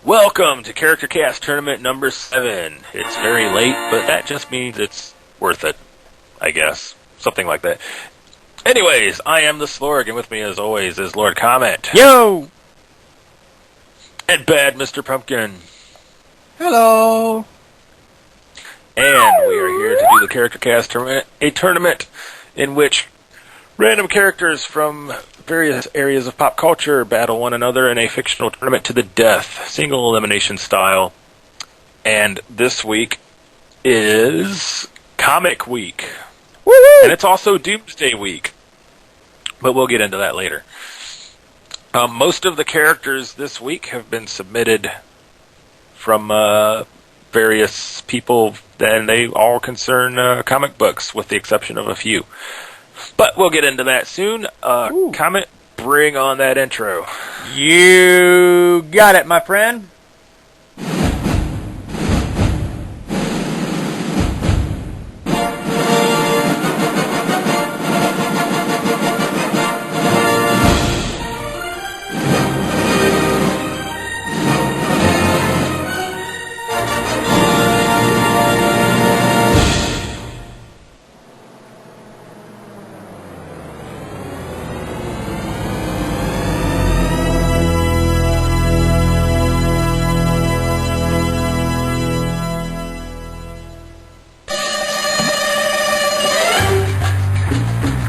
Welcome to Character Cast Tournament number 7. It's very late, but that just means it's worth it, I guess. Something like that. Anyways, I am the Slorg, and with me as always is Lord Comet. Yo! And Bad Mr. Pumpkin. Hello! And we are here to do the Character Cast Tournament, a tournament in which random characters from various areas of pop culture battle one another in a fictional tournament to the death, single elimination style. And this week is Comic Week. Woo-hoo! And it's also Doomsday Week. But we'll get into that later. Most of the characters this week have been submitted from various people, and they all concern comic books, with the exception of a few. But we'll get into that soon. Comet, bring on that intro. You got it, my friend.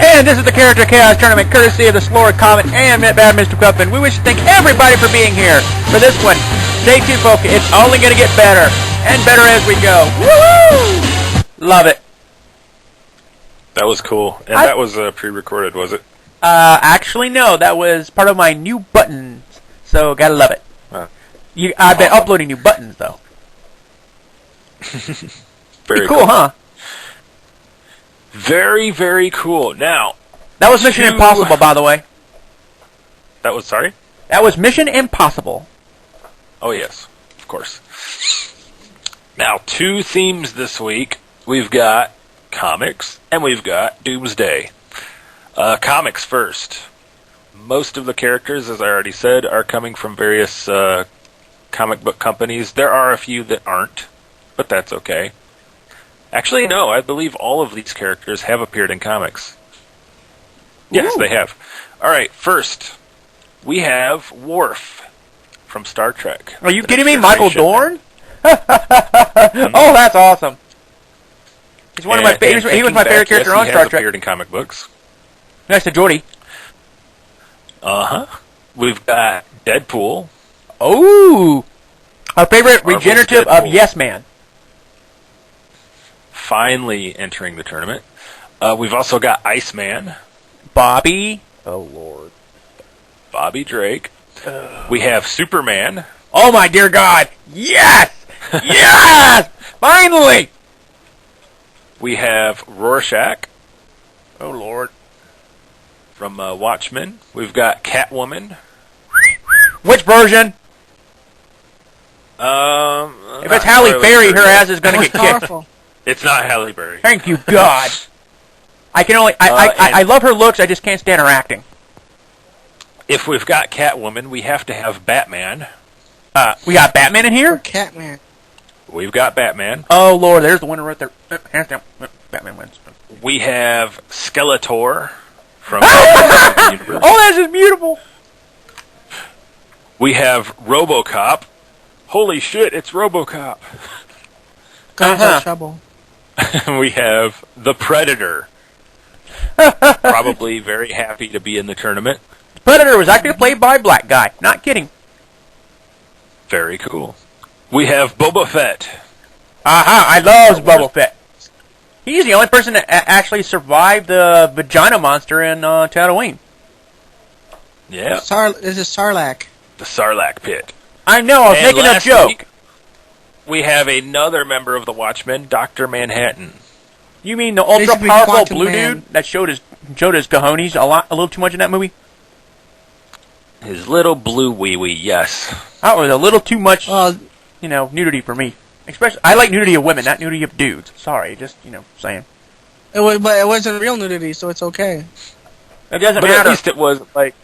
And this is the Character Chaos Tournament, courtesy of the Slorg Comet and Bad Mr. Pumpkin. We wish to thank everybody for being here for this one. Stay tuned, folks. It's only going to get better and better as we go. Woohoo! Love it. That was cool. And that was pre-recorded, was it? Actually, no. That was part of my new buttons. So, gotta love it. I've been uploading new buttons, though. Very cool, huh? Very, very cool. Now, that was Mission Impossible, by the way. That was, sorry? That was Mission Impossible. Oh, yes. Of course. Now, 2 themes this week. We've got comics, and we've got Doomsday. Comics first. Most of the characters, as I already said, are coming from various comic book companies. There are a few that aren't, but that's okay. Actually, no, I believe all of these characters have appeared in comics. Yes, they have. Alright, first, we have Worf from Star Trek. Are you kidding me? Michael Dorn? Oh, that's awesome. He's one of my favorites. He was my favorite character on Star Trek. Appeared in comic books. Next to Geordi. Uh-huh. We've got Deadpool. Oh! Our favorite regenerative of Yes Man. Finally entering the tournament. We've also got Iceman. Bobby. Oh, Lord. Bobby Drake. We have Superman. Oh, my dear God. Yes! Yes! Finally! We have Rorschach. Oh, Lord. From Watchmen. We've got Catwoman. Which version? If it's Halle Berry, her ass is going to get kicked. It's not Halle Berry. Thank you, God. I can only... I love her looks, I just can't stand her acting. If we've got Catwoman, we have to have Batman. We got Batman in here? Catman. We've got Batman. Oh, Lord, there's the winner right there. Hands down. Batman wins. We have Skeletor from the universe. Oh, that's just beautiful. We have RoboCop. Holy shit, it's RoboCop. Trouble. We have the Predator. Probably very happy to be in the tournament. Predator was actually played by a black guy. Not kidding. Very cool. We have Boba Fett. I love Boba Fett. He's the only person that actually survived the vagina monster in Tatooine. Yeah. This is Sarlacc. The Sarlacc pit. I know, I was making a joke. Week, we have another member of the Watchmen, Dr. Manhattan. You mean the ultra-powerful blue dude that showed his cojones a little too much in that movie? His little blue wee-wee, yes. That was a little too much, nudity for me. Especially, I like nudity of women, not nudity of dudes. Sorry, just, saying. But it wasn't real nudity, so it's okay. It doesn't but matter. At least it was, like,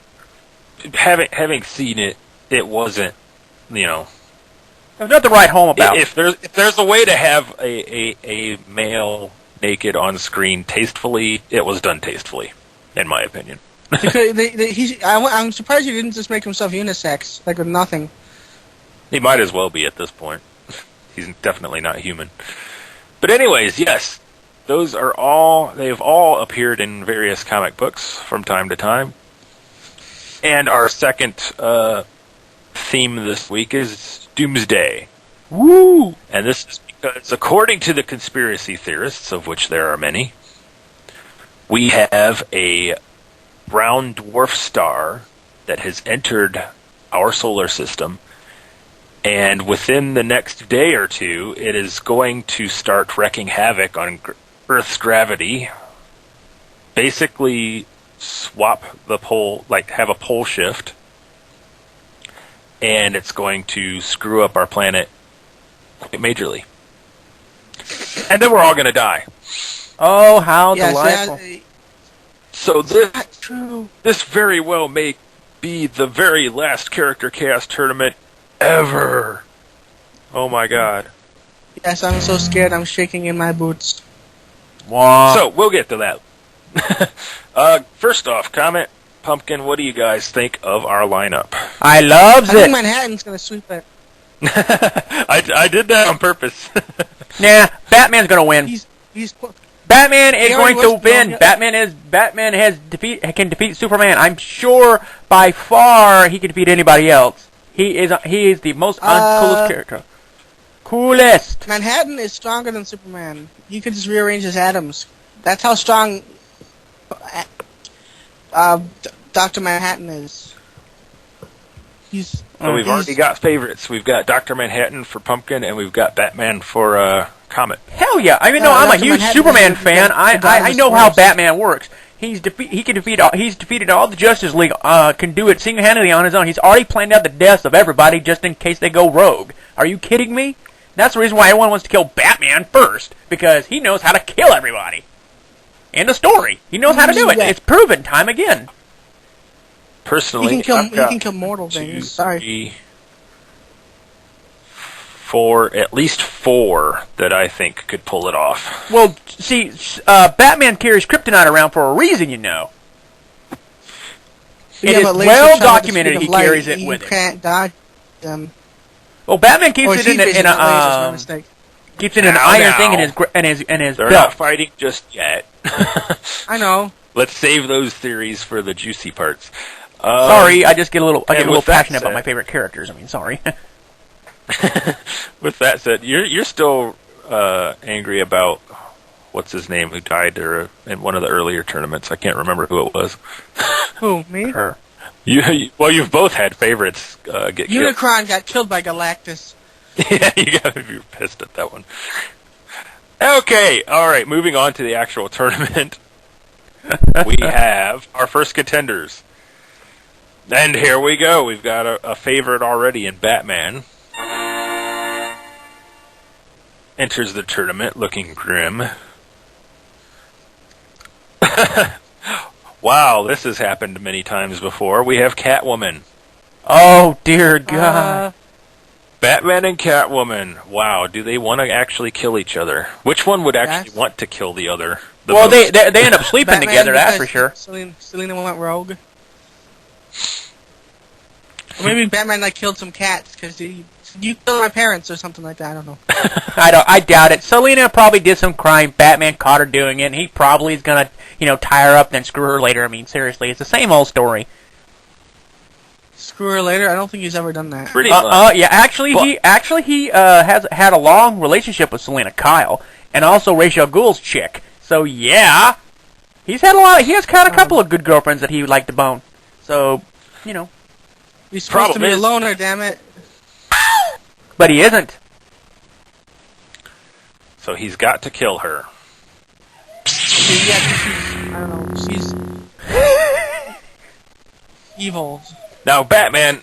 having seen it, it wasn't, There's nothing to write home about. If there's a way to have a male naked on screen tastefully, it was done tastefully, in my opinion. I'm surprised he didn't just make himself unisex, like with nothing. He might as well be at this point. He's definitely not human. But anyways, yes, those are all. They've all appeared in various comic books from time to time. And our second theme this week is Doomsday. Woo! And this is because, according to the conspiracy theorists, of which there are many, we have a brown dwarf star that has entered our solar system, and within the next day or two, it is going to start wreaking havoc on Earth's gravity. Basically, swap the pole, like have a pole shift, and it's going to screw up our planet quite majorly. And then we're all going to die. Oh, how Yes, delightful. yeah, So that's true. this very well may be the very last Character Chaos tournament ever. Oh my god. Yes, I'm so scared. I'm shaking in my boots. Wah. So, we'll get to that. First off, comment, Pumpkin, what do you guys think of our lineup? I loves I think it. Manhattan's gonna sweep it. I did that on purpose. Nah, Batman's gonna win. He's Batman is He going already to was- win. no, Batman can defeat Superman. I'm sure by far he can defeat anybody else. He is the most coolest character. Coolest. Manhattan is stronger than Superman. You could just rearrange his atoms. That's how strong Dr. Manhattan is. He's So we've already got favorites. We've got Dr. Manhattan for Pumpkin, and we've got Batman for Comet. Hell yeah! I mean, no, I'm a Dr. huge Manhattan Superman is fan. the I God of know how Force. Batman works. He's defeated all the Justice League. Can do it single-handedly on his own. He's already planned out the deaths of everybody just in case they go rogue. Are you kidding me? That's the reason why everyone wants to kill Batman first, because he knows how to kill everybody. End of story. He knows how to do it. Yeah. It's proven time again. Personally, he I've got can kill mortal two, things. Sorry. three, four, at least four that I think could pull it off. Well, see, Batman carries kryptonite around for a reason, you know. It Yeah, is but lasers well travel at the documented speed he of light. carries it You with him. can't dodge them. Well, Batman keeps Or it he in faces an not lasers, my mistake. keeps it in an Now, iron now. thing in his They're belt. not fighting just yet. I know. Let's save those theories for the juicy parts. Sorry, I just get a little and little with that passionate about said- my favorite characters. I mean, sorry. With that said, you're still angry about what's his name who died in one of the earlier tournaments. I can't remember who it was. Who, me? Her. You've both had favorites get killed. Unicron got killed by Galactus. Yeah, you gotta be pissed at that one. Okay, alright, moving on to the actual tournament. We have our first contenders. And here we go. We've got a favorite already in Batman. Enters the tournament looking grim. Wow, this has happened many times before. We have Catwoman. Oh dear God! Batman and Catwoman. Wow, do they want to actually kill each other? Which one would actually Yes. want to kill the other? Well, most? they end up sleeping Batman, together. That's for because sure. Selena went rogue. Or maybe Batman killed some cats because you killed my parents or something like that. I don't know. I doubt it. Selena probably did some crime. Batman caught her doing it, and he probably is gonna, tie her up and then screw her later. I mean, seriously, it's the same old story. Screw her later. I don't think he's ever done that. Pretty much. Yeah. Actually, he has had a long relationship with Selena Kyle, and also Rachel Ghoul's chick. So yeah, he's had a lot. He has kind of a couple of good girlfriends that he would like to bone. So, He's supposed to Problem be a is- loner, damn it. but he isn't. So he's got to kill her. Yeah, 'cause she's, I don't know. She's evil. Now, Batman,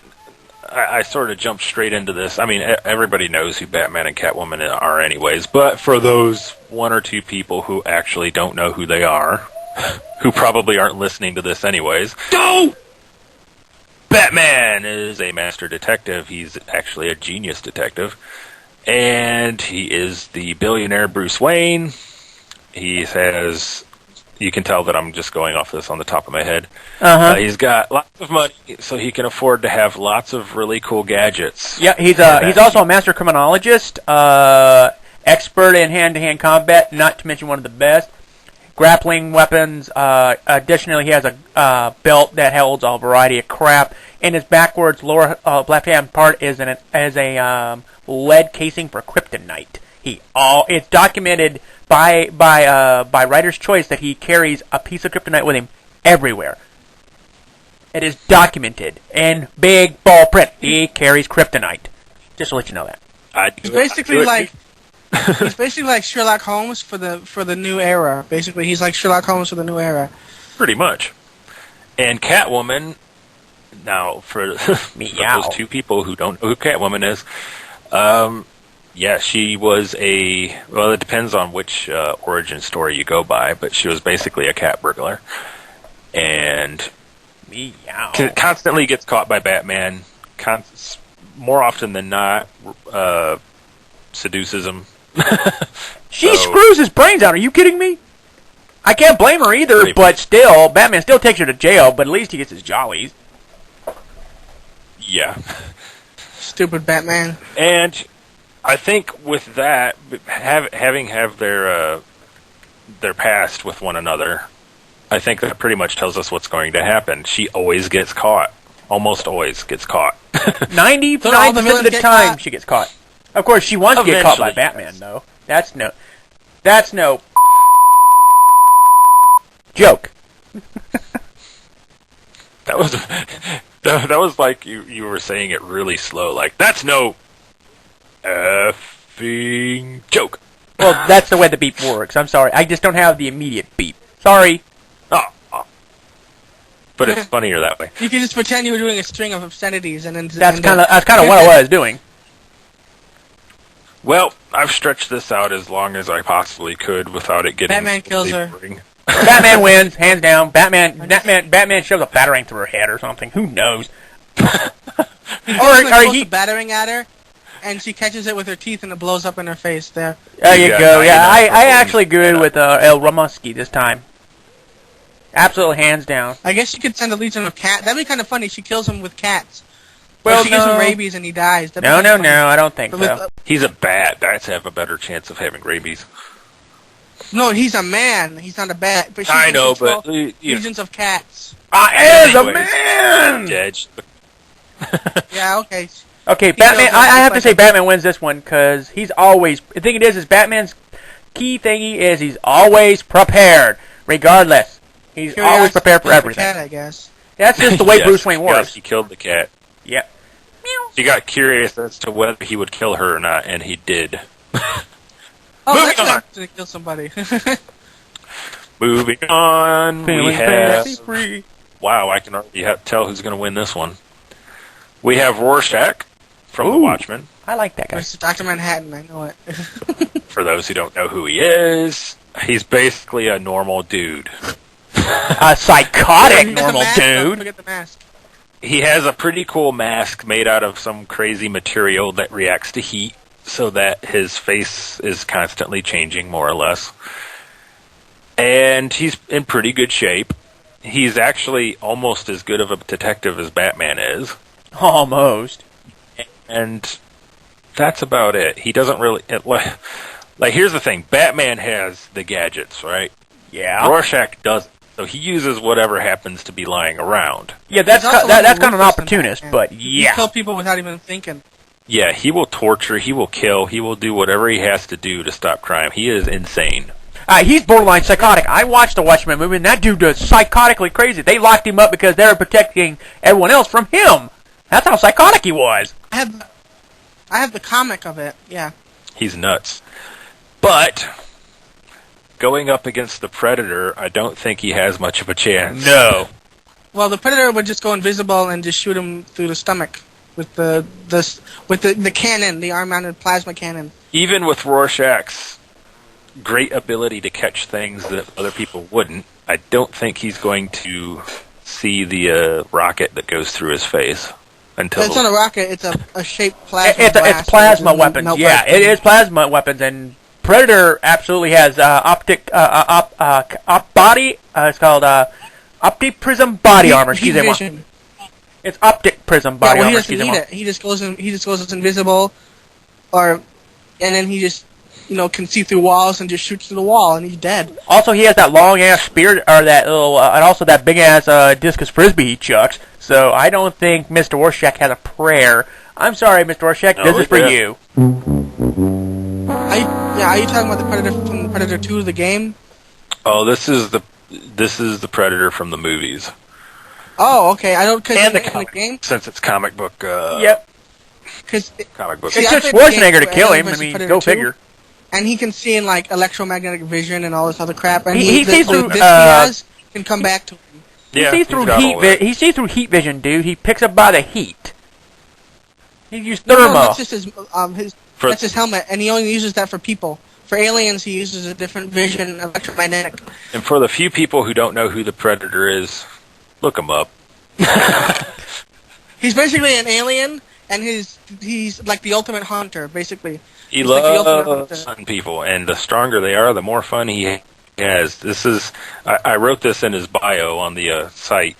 I sort of jumped straight into this. I mean, everybody knows who Batman and Catwoman are anyways, but for those one or two people who actually don't know who they are, who probably aren't listening to this anyways, Batman is a master detective. He's actually a genius detective. And he is the billionaire Bruce Wayne. He has... You can tell that I'm just going off this on the top of my head. He's got lots of money, so he can afford to have lots of really cool gadgets. Yeah, he's also a master criminologist, expert in hand-to-hand combat, not to mention one of the best. Grappling weapons. Additionally, he has a belt that holds a variety of crap. In his backwards lower left-hand part is a lead casing for kryptonite. It's documented by writer's choice that he carries a piece of kryptonite with him everywhere. It is documented in big ball print. He carries kryptonite. Just to let you know that. He's basically like Sherlock Holmes for the new era. Basically, he's like Sherlock Holmes for the new era. Pretty much. And Catwoman, now for those two people who don't know who Catwoman is, yeah, she was well, it depends on which origin story you go by, but she was basically a cat burglar. And constantly gets caught by Batman, more often than not, seduces him. She screws his brains out. Are you kidding me? I can't blame her either, but still, Batman still takes her to jail, but at least he gets his jollies. Yeah. Stupid Batman. And I think with that, having their past with one another, I think that pretty much tells us what's going to happen. She always gets caught. Almost always gets caught. 99% of the time she gets caught. Of course, she wants to get caught by Batman, though. That's no joke. That was like you were saying it really slow. Like, that's no effing joke. Well, that's the way the beep works. I'm sorry. I just don't have the immediate beep. Sorry. Oh. But it's funnier that way. You can just pretend you were doing a string of obscenities, and then that's kind of what I was doing. Well, I've stretched this out as long as I possibly could without it getting. Batman kills her. Batman wins, hands down. Batman shoves a batarang through her head or something. Who knows? Or he battering at her, and she catches it with her teeth, and it blows up in her face. There you go. Yeah, I actually agree with El Ramusky this time. Absolutely, hands down. I guess she could send a legion of cats. That'd be kind of funny. She kills him with cats. Well, she gives him rabies and he dies. No, I don't think so. He's a bat. Bats have a better chance of having rabies. No, he's a man. He's not a bat. But I know, but legions of cats. I am a man. Dead. Yeah. Okay. Okay, Batman. I have to say Batman wins this one because he's always. The thing is Batman's key thingy is he's always prepared, regardless. He's always prepared for everything. Cat, I guess. That's just the way Bruce Wayne works. Yes, he killed the cat. Yeah. She got curious as to whether he would kill her or not, and he did. Moving on. To kill somebody. Moving on. Feeling we have. free. Wow, I can already tell who's going to win this one. We have Rorschach from The Watchmen. I like that guy. Mr. Dr. Manhattan, I know it. For those who don't know who he is, he's basically a normal dude. A psychotic normal dude. Forget the mask. He has a pretty cool mask made out of some crazy material that reacts to heat so that his face is constantly changing, more or less. And he's in pretty good shape. He's actually almost as good of a detective as Batman is. Almost. And that's about it. He doesn't really... Like, here's the thing. Batman has the gadgets, right? Yeah. Rorschach doesn't. So he uses whatever happens to be lying around. Yeah, that's kind of an opportunist, but yeah. He kills people without even thinking. Yeah, he will torture, he will kill, he will do whatever he has to do to stop crime. He is insane. He's borderline psychotic. I watched the Watchmen movie, and that dude is psychotically crazy. They locked him up because they were protecting everyone else from him. That's how psychotic he was. I have the comic of it, yeah. He's nuts. But going up against the Predator, I don't think he has much of a chance. No. Well, the Predator would just go invisible and just shoot him through the stomach with the cannon, the arm-mounted plasma cannon. Even with Rorschach's great ability to catch things that other people wouldn't, I don't think he's going to see the rocket that goes through his face until It's not a rocket. It's a shaped plasma. It's blast plasma that weapons. melt Yeah, right it through. is plasma weapons, and Predator absolutely has body. It's called optic prism body armor. Heat Excuse me. vision. It's optic prism body Yeah, well, he armor. doesn't Excuse need me. it. He just goes invisible, and then he just can see through walls and just shoots through the wall, and he's dead. Also, he has that long ass spear, or that little, and also that big ass discus frisbee he chucks. So I don't think Mr. Rorschach has a prayer. I'm sorry, Mr. Rorschach. No, This is for yeah. you. Are you talking about the Predator from Predator 2, the game? Oh, this is the Predator from the movies Oh, okay. I don't because and in the the comic, game. since it's comic book. Yep. Because Comic book. See, It's I just played the game Schwarzenegger to for kill Alien him. I vs. mean, Predator go 2. figure. And he can see in like electromagnetic vision and all this other crap. And He sees through, this he has can come back to him. Yeah, he sees he's through got all that. He sees through heat vision, dude. He picks up by the heat. He used No, thermo. that's just his For- that's his helmet, and he only uses that for people. For aliens, he uses a different vision, electromagnetic. And for the few people who don't know who the Predator is, look him up. He's basically an alien, and he's like the ultimate hunter, basically. He He's like the ultimate loves hunter. hunting people, and the stronger they are, the more fun he has. I wrote this in his bio on the site,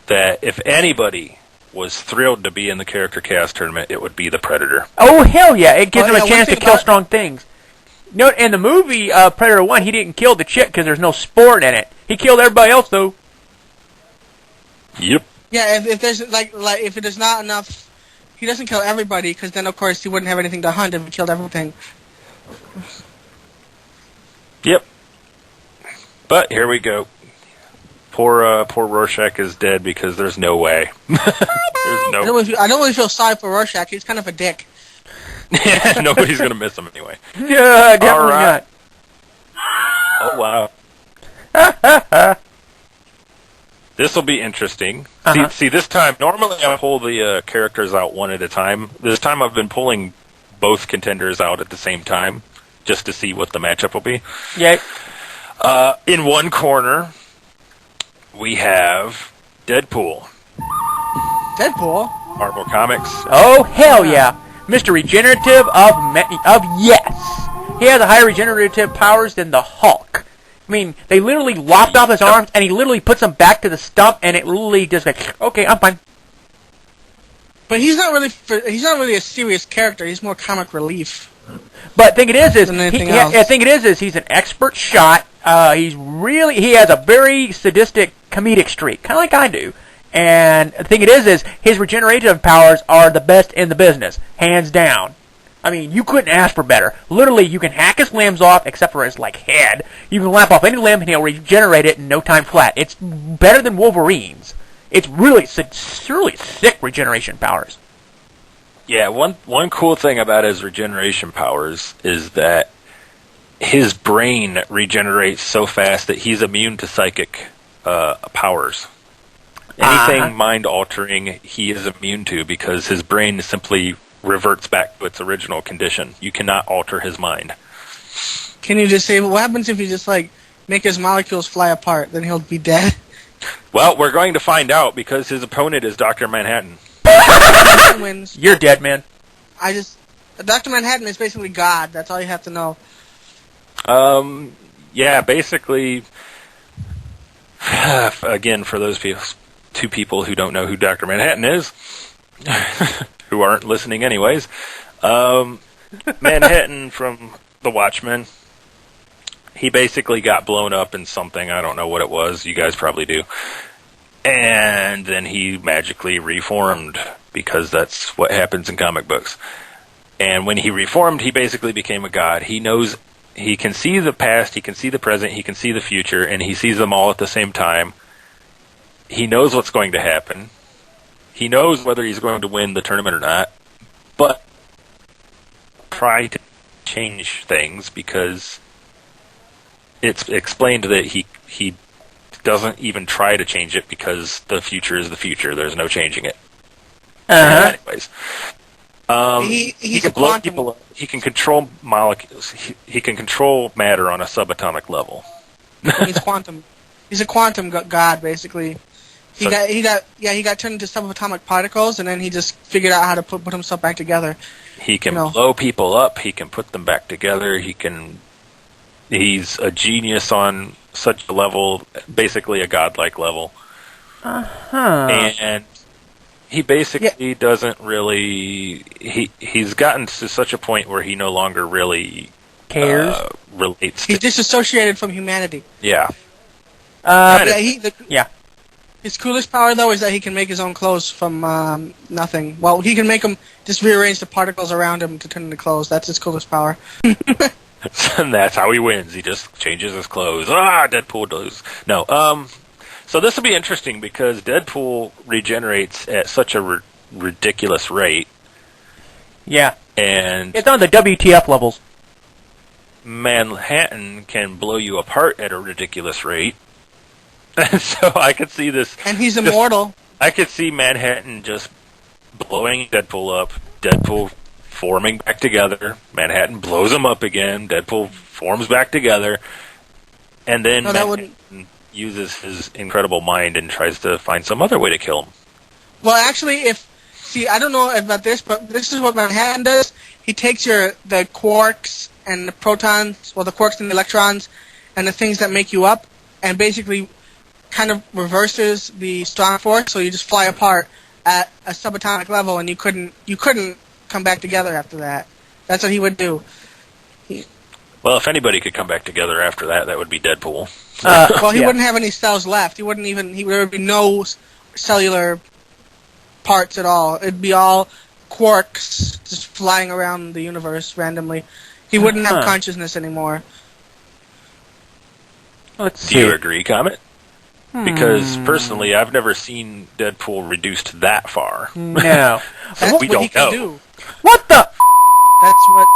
that if anybody was thrilled to be in the Character Cast tournament, it would be the Predator. Oh hell yeah! It gives Oh, him yeah, a one chance to thing kill about- strong things. No, in the movie Predator 1, he didn't kill the chick because there's no sport in it. He killed everybody else though. Yep. Yeah, if there's like if it is not enough, he doesn't kill everybody, because then of course he wouldn't have anything to hunt if he killed everything. Yep. But here we go. Poor Rorschach is dead because there's no way. There's I no. don't really feel sorry for Rorschach. He's kind of a dick. Nobody's gonna miss him anyway. Yeah, definitely All right. not. Oh wow. This will be interesting. Uh-huh. See, this time, normally I pull the characters out one at a time. This time I've been pulling both contenders out at the same time, just to see what the matchup will be. Yeah. In one corner, we have Deadpool, Deadpool. Marvel Comics. Oh hell yeah! Mr. Regenerative of yes. He has a higher regenerative powers than the Hulk. I mean, they literally lopped off his arms, and he literally puts them back to the stump, and it literally just like, okay, I'm fine. But he's not really a serious character. He's more comic relief. But the thing it is Than anything I else. think it is he's an expert shot. He has a very sadistic comedic streak, kind of like I do. And the thing it is his regenerative powers are the best in the business, hands down. I mean, you couldn't ask for better. Literally, you can hack his limbs off, except for his head. You can lap off any limb, and he'll regenerate it in no time flat. It's better than Wolverine's. It's really sick regeneration powers. Yeah, one cool thing about his regeneration powers is that his brain regenerates so fast that he's immune to psychic powers. Anything mind-altering, he is immune to because his brain simply reverts back to its original condition. You cannot alter his mind. Can you just say what happens if you just make his molecules fly apart? Then he'll be dead. Well, we're going to find out because his opponent is Dr. Manhattan. He wins. You're dead, man. Dr. Manhattan is basically God. That's all you have to know. Yeah, basically, again, for those two people who don't know who Dr. Manhattan is, who aren't listening anyways, Manhattan from The Watchmen, he basically got blown up in something, I don't know what it was, you guys probably do, and then he magically reformed, because that's what happens in comic books. And when he reformed, he basically became a god. He can see the past, he can see the present, he can see the future, and he sees them all at the same time. He knows what's going to happen. He knows whether he's going to win the tournament or not, but try to change things because it's explained that he doesn't even try to change it because the future is the future. There's no changing it. Anyways. He's can a blow quantum. people up. He can control molecules. He can control matter on a subatomic level. He's quantum. He's a quantum god, basically. He got turned into subatomic particles, and then he just figured out how to put himself back together. He can blow people up. He can put them back together. He's a genius on such a level, basically a godlike level. And he basically doesn't really. He's gotten to such a point where he no longer really cares. Relates. He's disassociated from humanity. Yeah. His coolest power, though, is that he can make his own clothes from nothing. Well, he can make them, just rearrange the particles around him to turn into clothes. That's his coolest power. And that's how he wins. He just changes his clothes. Deadpool does. No, so this will be interesting because Deadpool regenerates at such a ridiculous rate. Yeah. And it's on the WTF levels. Manhattan can blow you apart at a ridiculous rate. And so I could see this. And he's immortal. I could see Manhattan just blowing Deadpool up, Deadpool forming back together, Manhattan blows him up again, Deadpool forms back together, and then Manhattan uses his incredible mind and tries to find some other way to kill him. Well, actually, I don't know about this, but this is what Manhattan does. He takes the quarks and the protons, the quarks and the electrons, and the things that make you up, and basically kind of reverses the strong force, so you just fly apart at a subatomic level, and you couldn't come back together after that. That's what he would do. Well, if anybody could come back together after that, that would be Deadpool. He wouldn't have any cells left. There would be no cellular parts at all. It'd be all quarks just flying around the universe randomly. He wouldn't have consciousness anymore. Let's see. Do you agree, Comet? Because personally, I've never seen Deadpool reduced that far. No. That's we what don't he can know. do. What the That's what...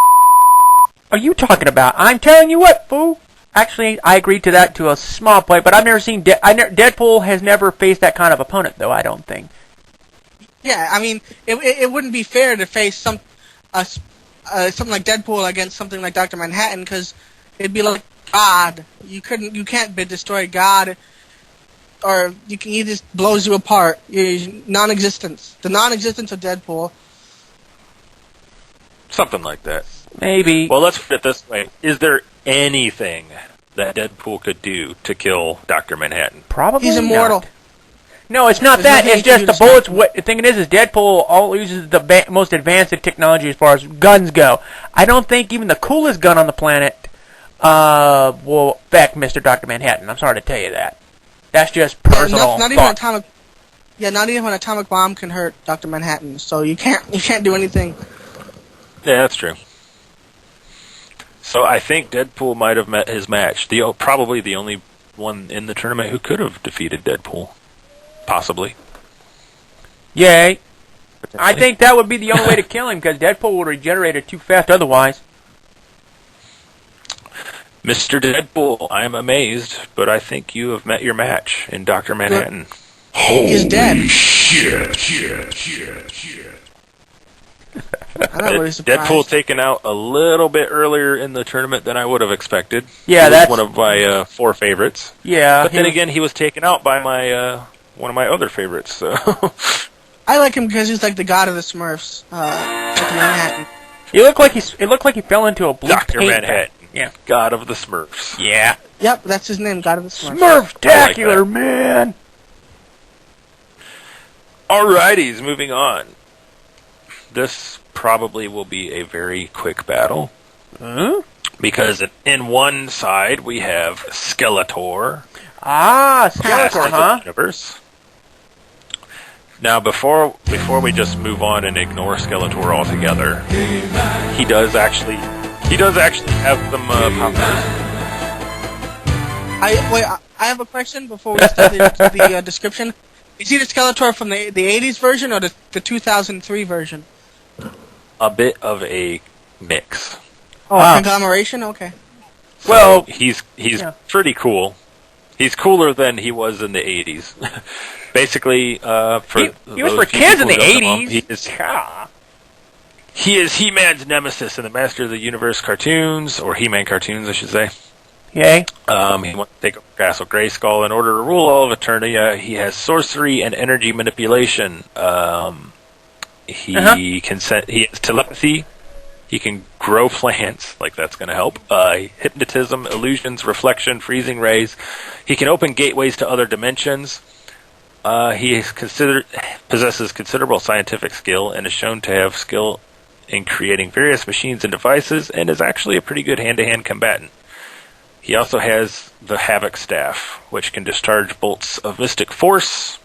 are you talking about? I'm telling you what, fool. Actually, I agreed to that to a small point, but I've never seen... Deadpool has never faced that kind of opponent, though, I don't think. Yeah, I mean, it wouldn't be fair to face something like Deadpool against something like Dr. Manhattan, because it'd be like God. You can't destroy God, or he just blows you apart. Non-existence. The non-existence of Deadpool. Something like that. Maybe. Well, let's put it this way. Is there anything that Deadpool could do to kill Dr. Manhattan? Probably He's immortal. not. No, it's not that. It's just the bullets. The thing is Deadpool all uses the most advanced technology as far as guns go. I don't think even the coolest gun on the planet will affect Mr. Dr. Manhattan. I'm sorry to tell you that. That's just personal. Not even atomic. Yeah, not even an atomic bomb can hurt Dr. Manhattan. So you can't do anything. Yeah, that's true. So I think Deadpool might have met his match. Probably the only one in the tournament who could have defeated Deadpool. Possibly. Yay. I think that would be the only way to kill him, because Deadpool would regenerate it too fast otherwise. Mr. Deadpool, I am amazed, but I think you have met your match in Dr. Manhattan. He's dead. Shit. I'm not really surprised. Deadpool taken out a little bit earlier in the tournament than I would have expected. Yeah, that's one of my 4 favorites. Yeah. But then again, he was taken out by my one of my other favorites. So I like him because he's like the god of the Smurfs. Dr. Manhattan. It looked like he fell into a blue Dr. paint Manhattan, Yeah. God of the Smurfs. Yeah. Yep, that's his name, God of the Smurfs. Smurftacular, man. Alrighties, moving on. This probably will be a very quick battle. Because in one side we have Skeletor. Skeletor, huh? Universe. Now, before we just move on and ignore Skeletor altogether, he does actually have some powers. I have a question before we start the description. Is he the Skeletor from the 80s version or the 2003 version? A bit of a mix. Conglomeration? Okay. So Well, he's pretty cool. He's cooler than he was in the 80s. Basically, he was for kids in the 80s. He is He-Man's nemesis in the Master of the Universe cartoons, or He-Man cartoons, I should say. Yay. He wants to take over Castle Grayskull in order to rule all of Eternia. He has sorcery and energy manipulation. He he has telepathy. He can grow plants, like that's going to help. Hypnotism, illusions, reflection, freezing rays. He can open gateways to other dimensions. He is possesses considerable scientific skill and is shown to have skill in creating various machines and devices, and is actually a pretty good hand-to-hand combatant. He also has the Havoc Staff, which can discharge bolts of mystic force,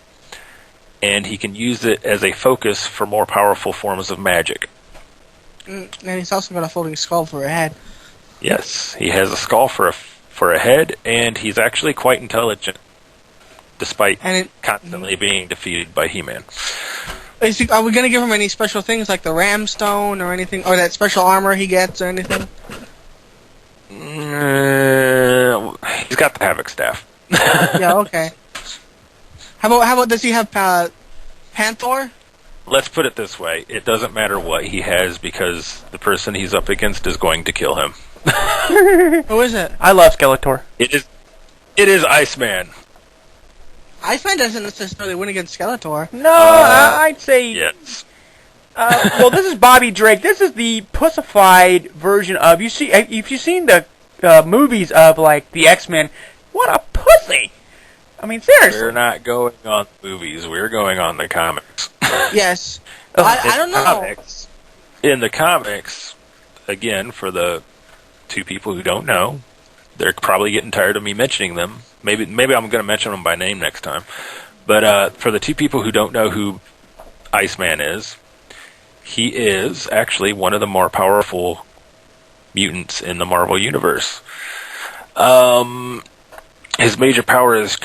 and he can use it as a focus for more powerful forms of magic. And he's also got a floating skull for a head. Yes, he has a skull for a head, and he's actually quite intelligent, despite constantly being defeated by He-Man. Are we going to give him any special things like the Ram Stone or anything, or that special armor he gets or anything? He's got the Havoc Staff. Yeah, okay. How about does he have Panther? Let's put it this way. It doesn't matter what he has because the person he's up against is going to kill him. Who is it? I love Skeletor. It is Iceman. Iceman doesn't necessarily win against Skeletor. No, I'd say... Yes. Well, this is Bobby Drake. This is the pussified version of... If you've seen the movies of, like, the X-Men, what a pussy! I mean, seriously. We're not going on movies. We're going on the comics. Yes. I don't know. In the comics, again, for the two people who don't know, they're probably getting tired of me mentioning them. Maybe I'm going to mention them by name next time. But for the two people who don't know who Iceman is, he is actually one of the more powerful mutants in the Marvel Universe. His major power is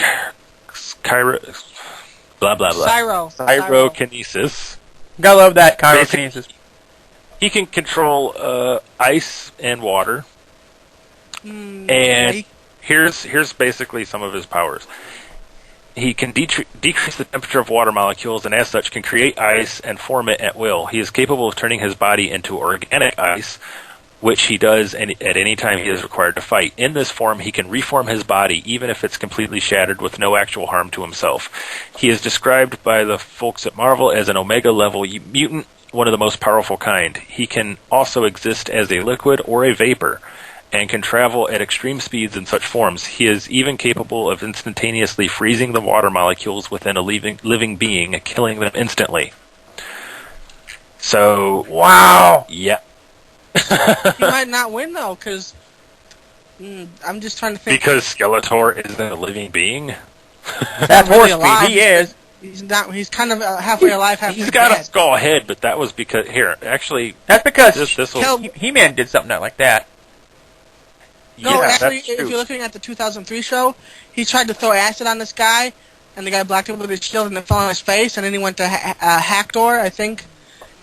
Pyrokinesis. Gotta love that, Pyrokinesis. He can control ice and water. And here's basically some of his powers. He can decrease the temperature of water molecules, and as such can create ice and form it at will. He is capable of turning his body into organic ice, which he does at any time he is required to fight. In this form, he can reform his body, even if it's completely shattered with no actual harm to himself. He is described by the folks at Marvel as an Omega-level mutant, one of the most powerful kind. He can also exist as a liquid or a vapor, and can travel at extreme speeds in such forms. He is even capable of instantaneously freezing the water molecules within a living being, killing them instantly. So, wow! Yeah. He might not win though, because I'm just trying to think. Because Skeletor isn't a living being. That's really horse alive. feed. He is. He's not. He's kind of halfway alive, halfway He's got dead. a skull head, but that was because That's because this will, He-Man did something like that. No, yeah, actually, that's if true. you're looking at the 2003 show, he tried to throw acid on this guy, and the guy blocked it with his shield, and it fell on his face. And then he went to Hactor, I think,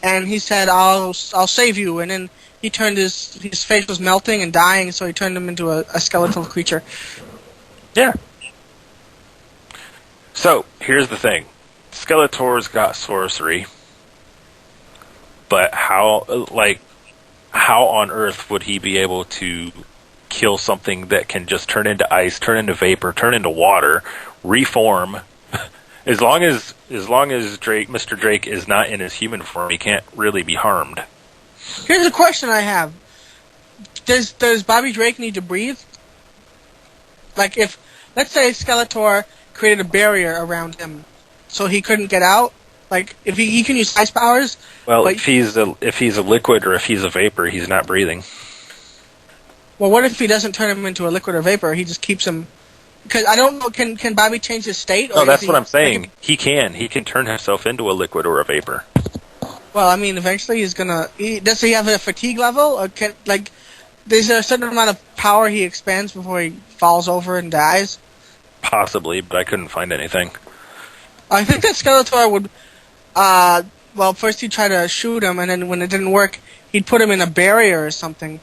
and he said, "I'll save you." And then he turned his face was melting and dying, so he turned him into a skeletal creature. Yeah. So, here's the thing. Skeletor's got sorcery, but how on earth would he be able to kill something that can just turn into ice, turn into vapor, turn into water, reform? As long as Mr. Drake is not in his human form, he can't really be harmed. Here's a question I have: Does Bobby Drake need to breathe? Like, if let's say Skeletor created a barrier around him, so he couldn't get out. Like, if he can use ice powers. Well, if he's a liquid or if he's a vapor, he's not breathing. Well, what if he doesn't turn him into a liquid or vapor? He just keeps him. Because I don't know. Can Bobby change his state? No, that's what I'm saying. He can turn himself into a liquid or a vapor. Well, I mean, eventually he's gonna. Does he have a fatigue level, or is there a certain amount of power he expands before he falls over and dies? Possibly, but I couldn't find anything. I think that Skeletor would. Well, first he'd try to shoot him, and then when it didn't work, he'd put him in a barrier or something.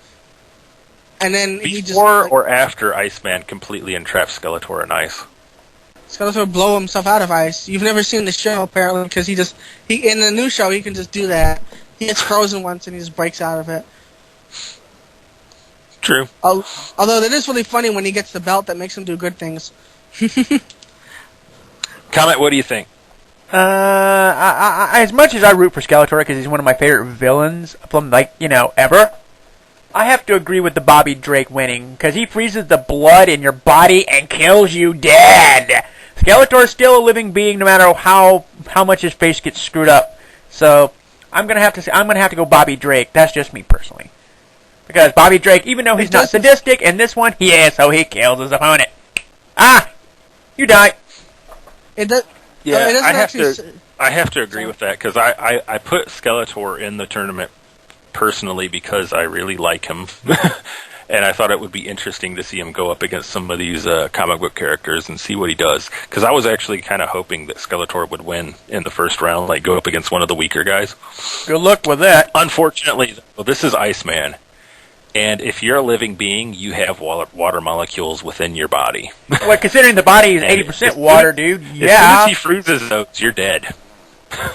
And then Before or after Iceman completely entraps Skeletor in ice? Skeletor would blow himself out of ice. You've never seen the show, apparently, because he in the new show, he can just do that. He gets frozen once and he just breaks out of it. True. Although it is really funny when he gets the belt that makes him do good things. Comet, what do you think? As much as I root for Skeletor because he's one of my favorite villains from, ever, I have to agree with the Bobby Drake winning because he freezes the blood in your body and kills you dead. Skeletor's still a living being no matter how much his face gets screwed up. So I'm gonna have to go Bobby Drake. That's just me personally. Because Bobby Drake, even though he's not sadistic, in this one, he is, so he kills his opponent. Ah! You die. It does. Yeah, it doesn't I have to agree with that, because I put Skeletor in the tournament personally because I really like him. And I thought it would be interesting to see him go up against some of these comic book characters and see what he does. Because I was actually kind of hoping that Skeletor would win in the first round, like go up against one of the weaker guys. Good luck with that. Unfortunately, well, this is Iceman. And if you're a living being, you have water molecules within your body. Well, considering the body is 80% water, dude, As yeah. soon as he freezes those, you're dead.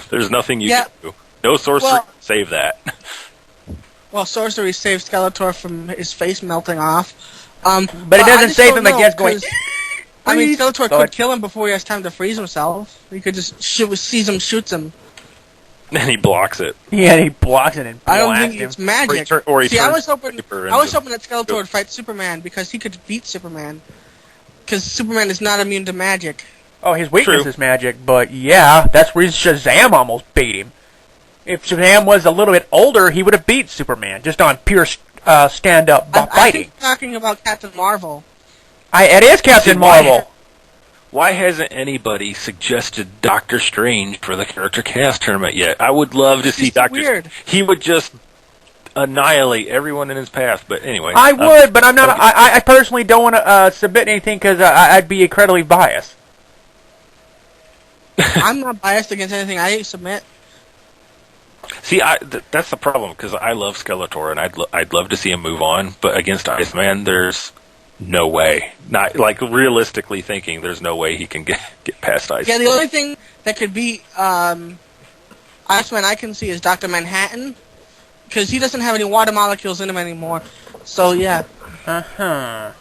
There's nothing you can do. No sorcery can save that. Well, sorcery saves Skeletor from his face melting off. But it doesn't save him against going... I mean, Skeletor could kill him before he has time to freeze himself. He could just sees him, shoots him. And he blocks it. Yeah, he blocks it and I don't think him. it's magic. I was hoping that Skeletor would fight Superman because he could beat Superman. Because Superman is not immune to magic. Oh, his weakness is magic, but yeah, that's where Shazam almost beat him. If Shazam was a little bit older, he would have beat Superman, just on pure stand-up fighting. I think talking about Captain Marvel. It is Captain Marvel. Why hasn't anybody suggested Doctor Strange for the Character Cast tournament yet? I would love to see Doctor Strange. He would just annihilate everyone in his path, but anyway. I would, but I'm not. I personally don't want to submit anything because I'd be incredibly biased. I'm not biased against anything I submit. See, that's the problem, because I love Skeletor, and I'd love to see him move on, but against Iceman, there's no way. Not like realistically thinking, there's no way he can get past Iceman. Yeah, the only thing that could beat Iceman I can see is Dr. Manhattan, because he doesn't have any water molecules in him anymore. So yeah. Uh-huh.